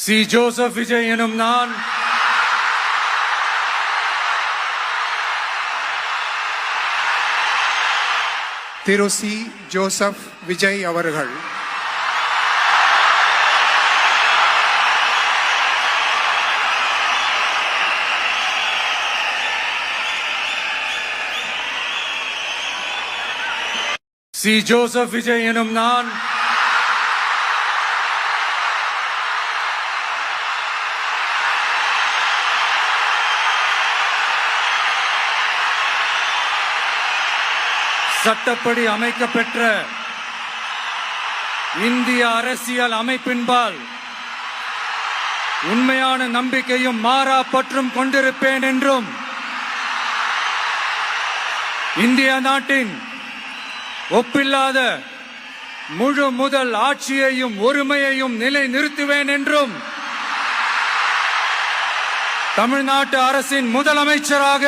C. Joseph Vijay எனும் நான் திரு C. Joseph Vijay அவர்கள் சி. ஜோசப் விஜய் எனும் நான் சட்டப்படி அமைக்கப்பெற்ற இந்திய அரசியல் அமைப்பின்பால் உண்மையான நம்பிக்கையும் மாறா பற்றும் கொண்டிருப்பேன் என்றும் இந்திய நாட்டின் ஒப்பில்லாத முழு முதல் ஆட்சியையும் ஒருமையையும் நிலை நிறுத்துவேன் என்றும் தமிழ்நாட்டு அரசின் முதலமைச்சராக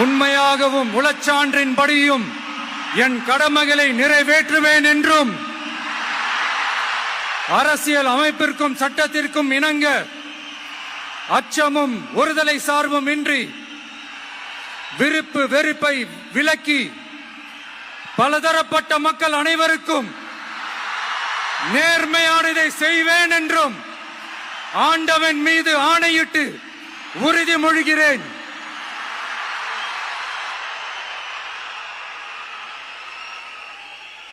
உண்மையாகவும் உளச்சான்றின்படியும் என் கடமைகளை நிறைவேற்றுவேன் என்றும் அரசியல் அமைப்பிற்கும் சட்டத்திற்கும் இணங்க அச்சமும் ஒருதலை சார்பும் இன்றி விருப்பு வெறுப்பை விலக்கி பலதரப்பட்ட மக்கள் அனைவருக்கும் நேர்மையானதை செய்வேன் என்றும் ஆண்டவன் மீது ஆணையிட்டு உறுதிமொழிகிறேன்.